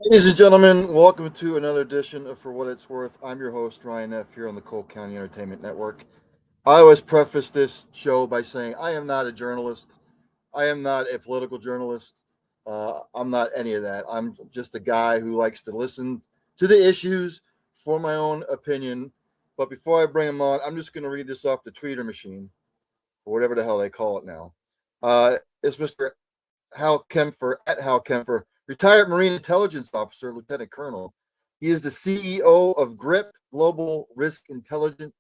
Ladies and gentlemen, welcome to another edition of For What It's Worth. I'm your host, Ryan F., here on the Cole County Entertainment Network. I always preface this show by saying I am not a journalist. I am not a political journalist. I'm not any of that. I'm just a guy who likes to listen to the issues for my own opinion. But before I bring him on, I'm just going to read this off the tweeter machine, or whatever the hell they call it now. It's Mr. Hal Kempfer, at Hal Kempfer, retired Marine Intelligence Officer, Lieutenant Colonel. He is the CEO of GRIP, Global Risk Intelligence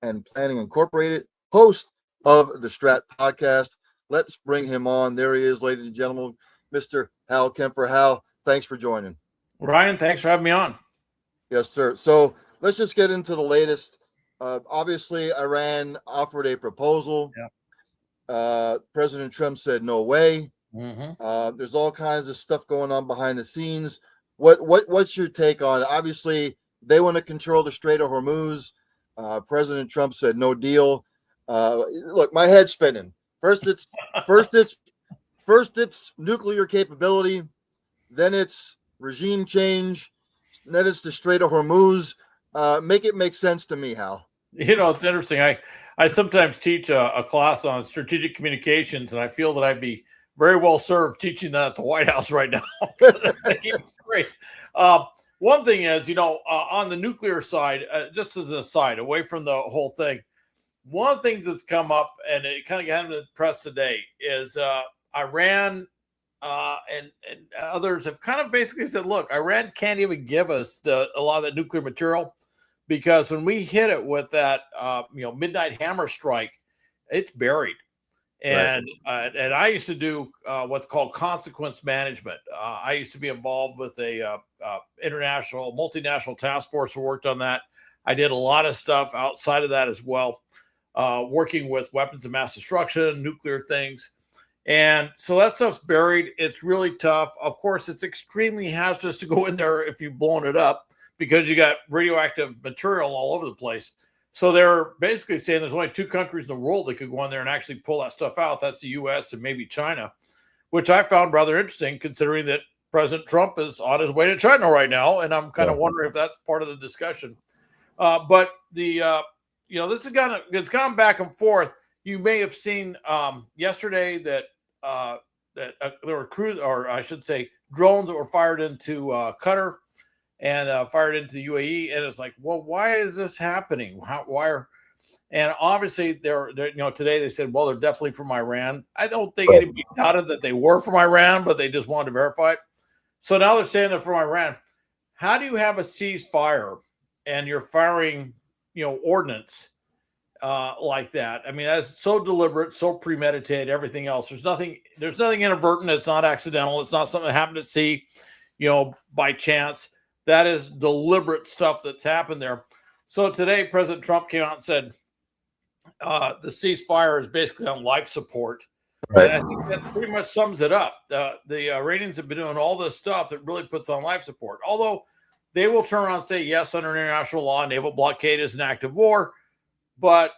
and Planning Incorporated, host of the STRAT Podcast. Let's bring him on. There he is, ladies and gentlemen, Mr. Hal Kempfer. Hal, thanks for joining. Ryan, thanks for having me on. Yes, sir. So let's just get into the latest. Obviously, Iran offered a proposal. Yeah. President Trump said no way. Mm-hmm. There's all kinds of stuff going on behind the scenes. What's your take on it? Obviously, they want to control the Strait of Hormuz. President Trump said no deal. Look, my head's spinning. First it's nuclear capability, then it's regime change, then it's the Strait of Hormuz. Make it make sense to me, Hal. You know, it's interesting. I sometimes teach a class on strategic communications, and I feel that I'd be very well served teaching that at the White House right now. It's great. One thing is, on the nuclear side, just as an aside, away from the whole thing, one of the things that's come up, and it kind of got into the press today, is Iran and others have kind of basically said, look, Iran can't even give us a lot of that nuclear material because when we hit it with that midnight hammer strike, it's buried. And right. And I used to do what's called consequence management. I used to be involved with a multinational task force who worked on that. I did a lot of stuff outside of that as well, working with weapons of mass destruction, nuclear things. And so that stuff's buried. It's really tough. Of course, it's extremely hazardous to go in there if you've blown it up because you got radioactive material all over the place. So they're basically saying there's only two countries in the world that could go in there and actually pull that stuff out. That's the U.S. and maybe China, which I found rather interesting considering that President Trump is on his way to China right now. And I'm kind of wondering if that's part of the discussion. But this it's gone back and forth. You may have seen yesterday that there were drones that were fired into Qatar and fired into the UAE, and it's like, well, why is this happening? And obviously they're today they said, well, they're definitely from Iran. I don't think anybody doubted that they were from Iran, but they just wanted to verify it. So now they're saying they're from Iran. How do you have a ceasefire and you're firing, ordnance like that? I mean, that's so deliberate, so premeditated, everything else. There's nothing inadvertent. It's not accidental. It's not something that happened at sea, by chance. That is deliberate stuff that's happened there. So today, President Trump came out and said the ceasefire is basically on life support. Right. And I think that pretty much sums it up. The Iranians have been doing all this stuff that really puts on life support. Although they will turn around and say, yes, under international law, naval blockade is an act of war. But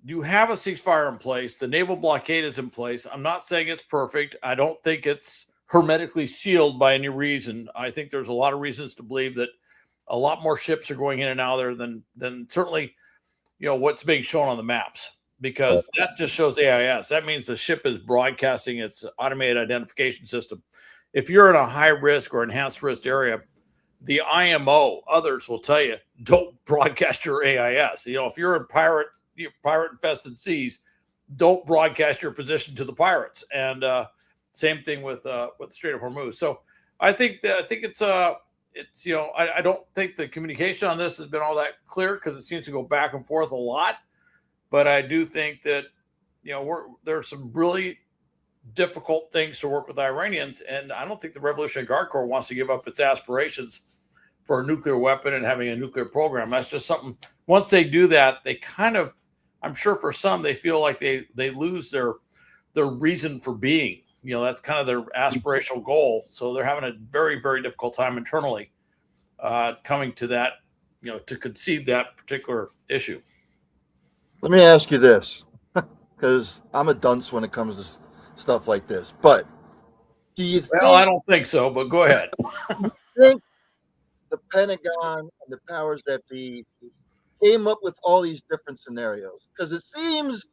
you have a ceasefire in place. The naval blockade is in place. I'm not saying it's perfect. I don't think it's hermetically sealed by any reason. I think there's a lot of reasons to believe that a lot more ships are going in and out there than certainly, what's being shown on the maps, because that just shows AIS. That means the ship is broadcasting its automated identification system. If you're in a high risk or enhanced risk area, the IMO, others will tell you, don't broadcast your AIS. If you're in pirate infested seas, don't broadcast your position to the pirates. And, same thing with the Strait of Hormuz. So I think it's I don't think the communication on this has been all that clear because it seems to go back and forth a lot. But I do think that there's some really difficult things to work with Iranians, and I don't think the Revolutionary Guard Corps wants to give up its aspirations for a nuclear weapon and having a nuclear program. That's just something. Once they do that, they kind of, I'm sure for some, they feel like they lose their reason for being. That's kind of their aspirational goal. So they're having a very, very difficult time internally coming to that, to concede that particular issue. Let me ask you this, because I'm a dunce when it comes to stuff like this. But Do you Well, I think, don't think so, but go ahead. think the Pentagon and the powers that be came up with all these different scenarios? Because it seems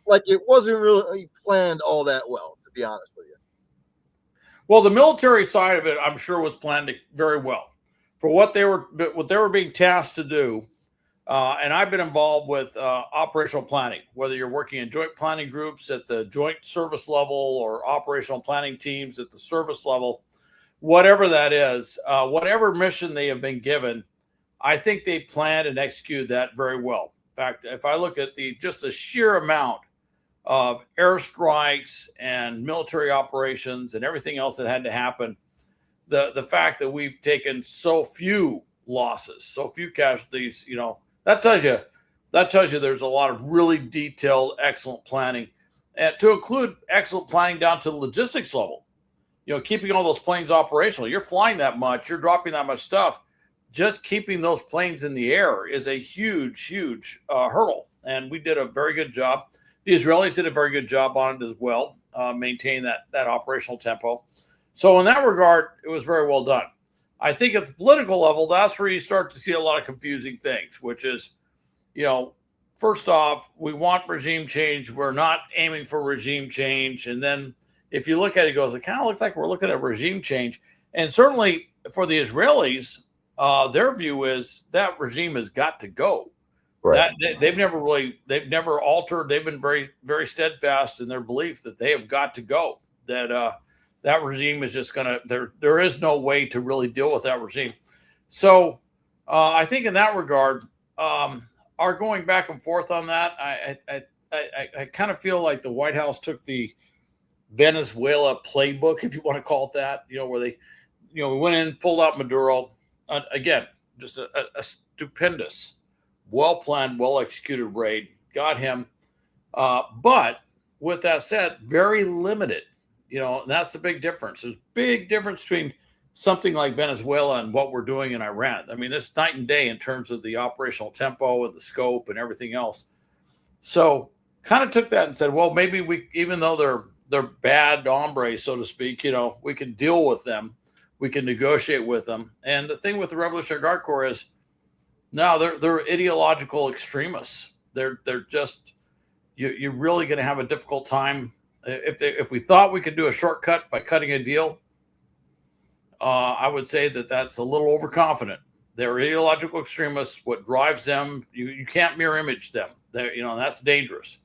like it wasn't really planned all that well, to be honest with you. Well, the military side of it, I'm sure, was planned very well for what they were being tasked to do. And I've been involved with operational planning, whether you're working in joint planning groups at the joint service level or operational planning teams at the service level, whatever that is, whatever mission they have been given, I think they planned and executed that very well. In fact, if I look at just the sheer amount of airstrikes and military operations and everything else that had to happen, the fact that we've taken so few losses, so few casualties, that tells you there's a lot of really detailed, excellent planning, and to include excellent planning down to the logistics level. Keeping all those planes operational. You're flying that much, you're dropping that much stuff. Just keeping those planes in the air is a huge, huge hurdle, and we did a very good job. The Israelis did a very good job on it as well, maintain that operational tempo. So in that regard, it was very well done. I think at the political level, that's where you start to see a lot of confusing things, which is, first off, we want regime change. We're not aiming for regime change. And then if you look at it, it goes, it kind of looks like we're looking at regime change. And certainly for the Israelis, their view is that regime has got to go. Right. They've never altered. They've been very, very steadfast in their belief that they have got to go. That regime is just going to, there is no way to really deal with that regime. So I think in that regard, our going back and forth on that, I kind of feel like the White House took the Venezuela playbook, if you want to call it that, where they, we went in, pulled out Maduro. Again, just a stupendous, well-planned, well-executed raid, got him. But with that said, very limited, and that's the big difference. There's a big difference between something like Venezuela and what we're doing in Iran. I mean, it's night and day in terms of the operational tempo and the scope and everything else. So kind of took that and said, well, maybe we, even though they're bad hombres, so to speak, we can deal with them. We can negotiate with them. And the thing with the Revolutionary Guard Corps is, no, they're ideological extremists. They're just, you're really going to have a difficult time. If we thought we could do a shortcut by cutting a deal, I would say that's a little overconfident. They're ideological extremists. What drives them, you can't mirror image them. That's dangerous.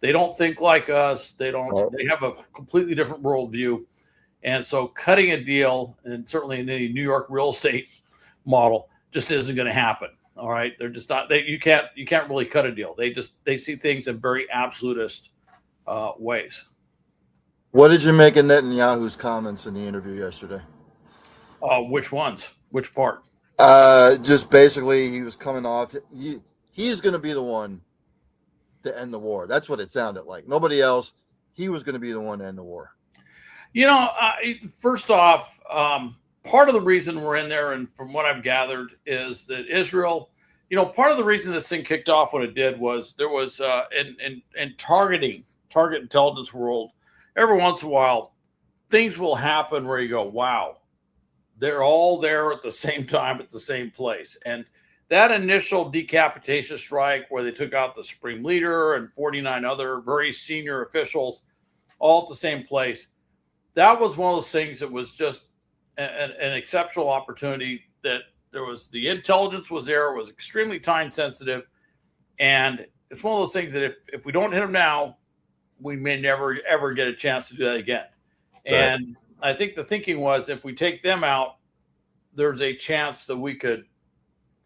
They don't think like us. They have a completely different worldview. And so cutting a deal, and certainly in any New York real estate model, just isn't going to happen. All right. They're just not, you can't really cut a deal. They see things in very absolutist ways. What did you make of Netanyahu's comments in the interview yesterday? Which ones? Which part? Just basically he was coming off. He's going to be the one to end the war. That's what it sounded like. Nobody else. He was going to be the one to end the war. First off, part of the reason we're in there, and from what I've gathered, is that Israel, part of the reason this thing kicked off when it did was there was in target intelligence world, every once in a while, things will happen where you go, wow, they're all there at the same time at the same place. And that initial decapitation strike where they took out the supreme leader and 49 other very senior officials all at the same place, that was one of those things that was just an exceptional opportunity. That there was, the intelligence was there, it was extremely time sensitive. And it's one of those things that if we don't hit them now, we may never, ever get a chance to do that again. Right. And I think the thinking was, if we take them out, there's a chance that we could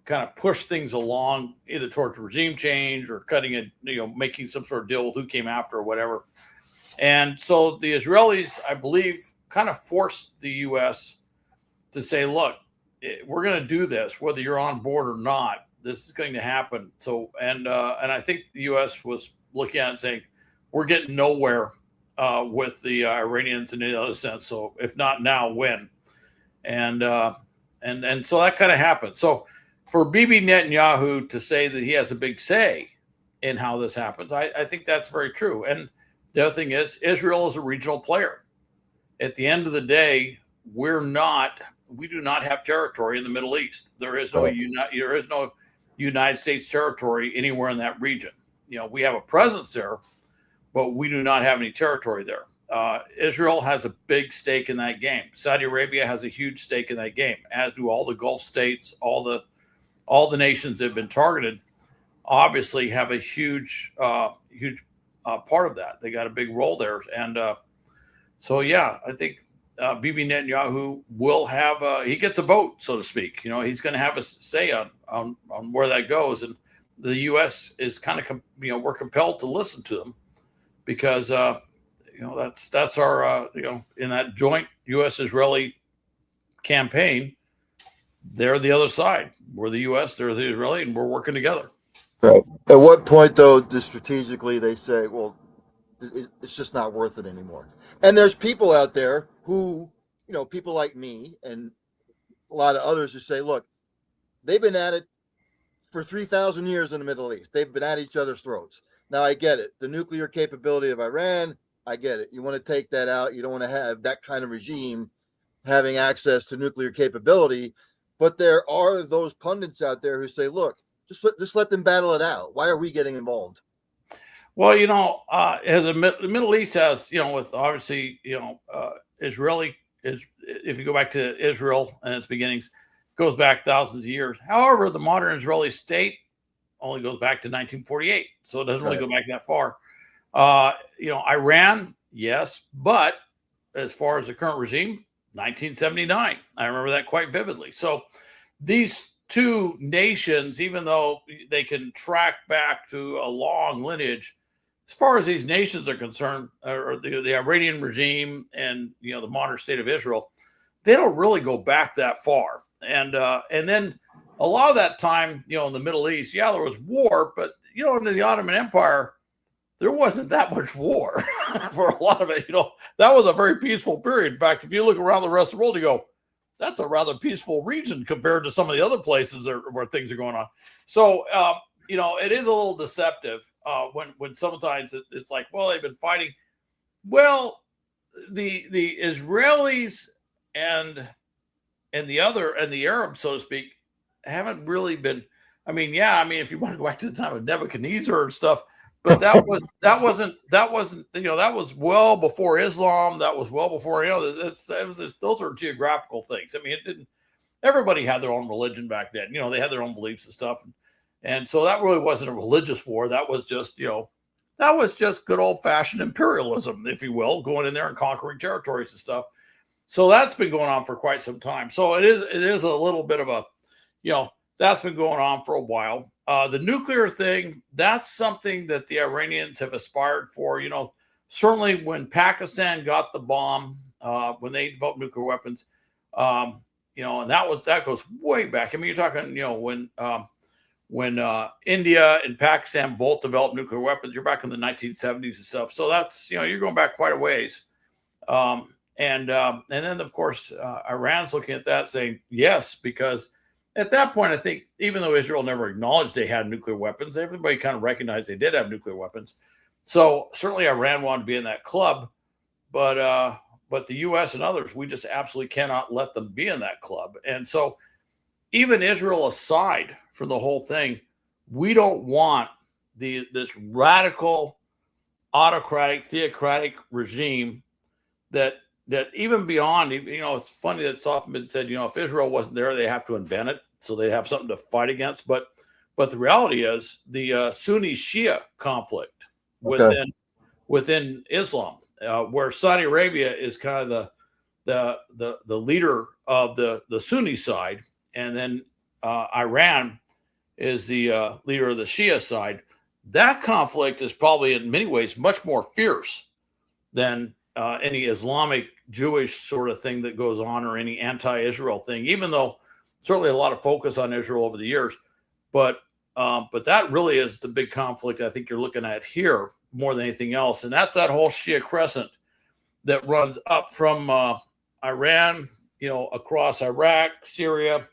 kind of push things along either towards regime change or cutting it, making some sort of deal with who came after or whatever. And so the Israelis, I believe, kind of forced the U.S. to say, look, we're going to do this, whether you're on board or not. This is going to happen. So, and I think the U.S. was looking at it and saying, we're getting nowhere with the Iranians in any other sense. So if not now, when? And so that kind of happened. So for Bibi Netanyahu to say that he has a big say in how this happens, I think that's very true. And the other thing is, Israel is a regional player. at the end of the day, we do not have territory in the Middle East. There is no United States territory anywhere in that region. We have a presence there, but we do not have any territory there. Israel has a big stake in that game. Saudi Arabia has a huge stake in that game, as do all the Gulf states, all the nations that have been targeted. Obviously, have a huge part of that. They got a big role there, and so yeah, I think Bibi Netanyahu will have he gets a vote, so to speak. He's going to have a say on where that goes, and the U.S. is kind of we're compelled to listen to them because that's our in that joint U.S.-Israeli campaign, they're the other side. We're the U.S., they're the Israeli, and we're working together. Right. At what point, though, strategically they say, well, it's just not worth it anymore? And there's people out there who, people like me and a lot of others who say, look, they've been at it for 3,000 years in the Middle East. They've been at each other's throats. Now, I get it. The nuclear capability of Iran, I get it. You want to take that out. You don't want to have that kind of regime having access to nuclear capability. But there are those pundits out there who say, look, just let them battle it out. Why are we getting involved? Well, as the Middle East has, with obviously, Israeli is, if you go back to Israel and its beginnings, goes back thousands of years. However, the modern Israeli state only goes back to 1948, so it doesn't really go back that far. Iran, yes, but as far as the current regime, 1979. I remember that quite vividly. So these two nations, even though they can track back to a long lineage, as far as these nations are concerned, or the Iranian regime and the modern state of Israel, they don't really go back that far. And then a lot of that time, in the Middle East, there was war, but under the Ottoman Empire, there wasn't that much war for a lot of it. That was a very peaceful period. In fact, if you look around the rest of the world, you go, that's a rather peaceful region compared to some of the other places where things are going on. So, it is a little deceptive when sometimes it's like, well, they've been fighting. Well, the Israelis and the Arabs, so to speak, haven't really been. If you want to go back to the time of Nebuchadnezzar and stuff, but that was well before Islam. That was well before those are geographical things. It didn't. Everybody had their own religion back then. They had their own beliefs and stuff, and so that really wasn't a religious war. That was just good old fashioned imperialism, if you will, going in there and conquering territories and stuff. So that's been going on for quite some time. So it is a little bit of a, that's been going on for a while. The nuclear thing, that's something that the Iranians have aspired for. Certainly when Pakistan got the bomb, when they developed nuclear weapons, and that goes way back. You're talking, when India and Pakistan both developed nuclear weapons, you're back in the 1970s and stuff. So that's, you're going back quite a ways. And then, of course, Iran's looking at that saying yes, because at that point, I think even though Israel never acknowledged they had nuclear weapons, everybody kind of recognized they did have nuclear weapons. So certainly Iran wanted to be in that club, but the U.S. and others, we just absolutely cannot let them be in that club. And so even Israel aside from the whole thing, we don't want this radical, autocratic, theocratic regime that even beyond, it's funny that it's often been said, if Israel wasn't there, they have to invent it. So they'd have something to fight against. But the reality is the Sunni Shia conflict within Islam, where Saudi Arabia is kind of the leader of the Sunni side, and then Iran is the leader of the Shia side. That conflict is probably in many ways much more fierce than any Islamic Jewish sort of thing that goes on, or any anti-Israel thing, even though certainly a lot of focus on Israel over the years. But that really is the big conflict I think you're looking at here more than anything else. And that's that whole Shia crescent that runs up from Iran, across Iraq, Syria,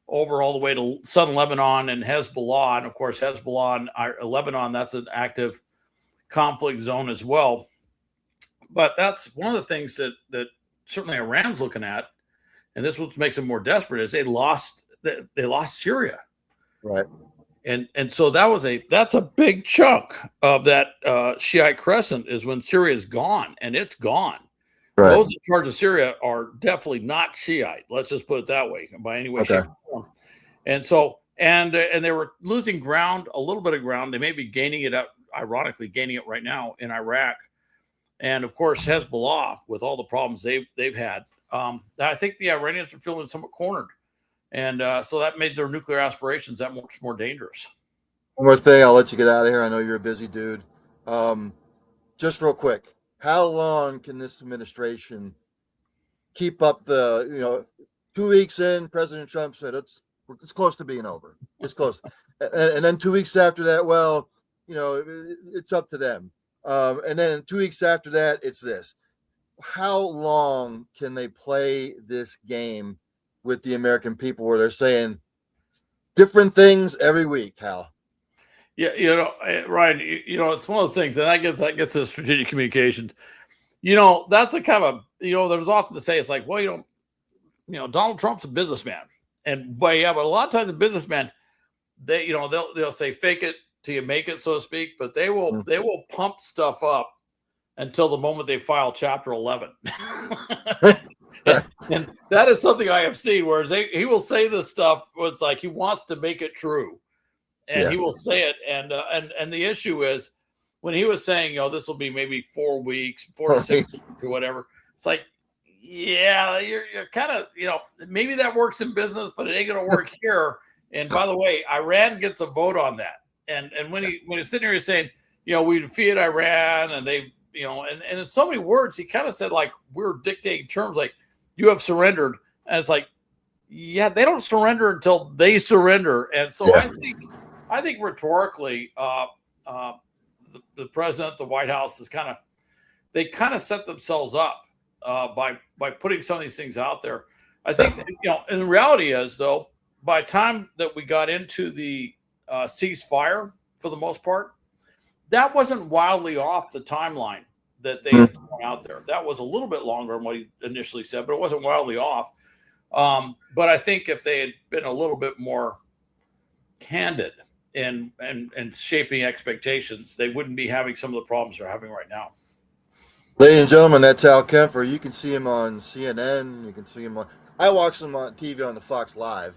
over all the way to southern Lebanon and Hezbollah. And of course, Hezbollah and Lebanon, that's an active conflict zone as well. But that's one of the things that certainly Iran's looking at, and this is what makes them more desperate, is they lost Syria. Right. And so that's a big chunk of that Shiite crescent is when Syria is gone, and it's gone. Right. Those in charge of Syria are definitely not Shiite. Let's just put it that way, by any way, shape, or form. And so, and they were losing ground, a little bit of ground. They may be gaining it up, ironically, gaining it right now in Iraq. And of course, Hezbollah, with all the problems they've had. I think the Iranians are feeling somewhat cornered. And so that made their nuclear aspirations that much more dangerous. One more thing, I'll let you get out of here. I know you're a busy dude. Just real quick, how long can this administration keep up 2 weeks in, President Trump said it's close to being over. It's close. And then 2 weeks after that, well, it's up to them. And then 2 weeks after that, it's this. How long can they play this game with the American people where they're saying different things every week, Hal? Yeah, Ryan, it's one of those things, and that gets to strategic communications. That's a kind of there's often to say, it's like, well, Donald Trump's a businessman, but a lot of times a businessman, they'll say fake it till you make it, so to speak, but they will pump stuff up until the moment they file Chapter 11. And that is something I have seen, whereas he will say this stuff. It's like he wants to make it true, and he will say it. And the issue is when he was saying, this will be maybe 4 weeks, 4 to 6 weeks or whatever. It's like, yeah, you're kind of, maybe that works in business, but it ain't going to work here. And by the way, Iran gets a vote on that. And when he's sitting here, he's saying, we defeated Iran, and they, and in so many words, he kind of said, like, we're dictating terms, like, you have surrendered. And it's like, yeah, they don't surrender until they surrender. And so I think rhetorically, the president, the White House they kind of set themselves up by putting some of these things out there. I think, and the reality is, though, by the time that we got into the ceasefire, for the most part, that wasn't wildly off the timeline that they had thrown out there. That was a little bit longer than what he initially said, but it wasn't wildly off. But I think if they had been a little bit more candid and shaping expectations, they wouldn't be having some of the problems they're having right now. Ladies and gentlemen, that's Hal Kempfer. You can see him on CNN. You can see him I watch him on TV on the Fox Live.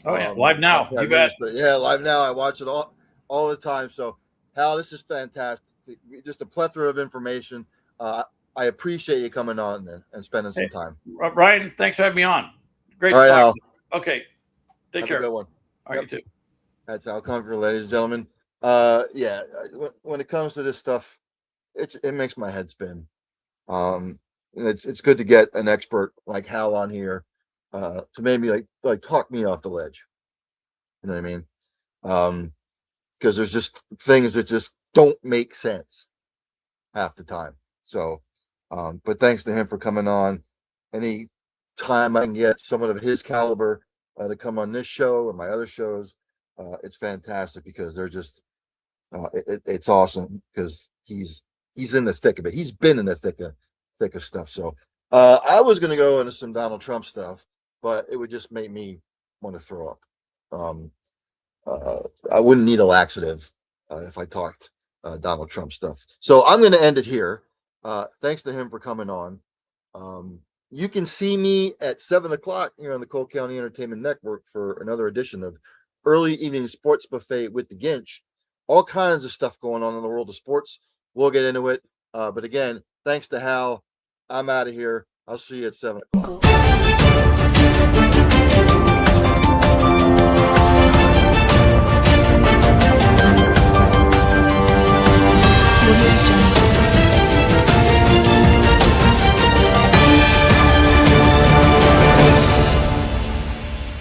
Oh, yeah, live now. You bet. Yeah, live now. I watch it all the time. So, Hal, this is fantastic. Just a plethora of information. I appreciate you coming on and spending some time. Ryan, thanks for having me on. Great to talk Hal. Okay. Take care. Have a good one. All right, you too. That's Hal Kempfer, ladies and gentlemen. When it comes to this stuff, it makes my head spin. And it's good to get an expert like Hal on here to maybe like talk me off the ledge. You know what I mean? Because there's just things that just don't make sense half the time. So, but thanks to him for coming on. Any time I can get someone of his caliber to come on this show or my other shows, it's fantastic because they're just it's awesome because he's in the thick of it. He's been in the thick of stuff. So I was going to go into some Donald Trump stuff, but it would just make me want to throw up. I wouldn't need a laxative if I talked Donald Trump stuff. So I'm going to end it here. Thanks to him for coming on. You can see me at 7:00 here on the Cole County Entertainment Network for another edition of Early Evening Sports Buffet with the Ginch. All kinds of stuff going on in the world of sports. We'll get into it. But again, thanks to Hal. I'm out of here. I'll see you at 7:00.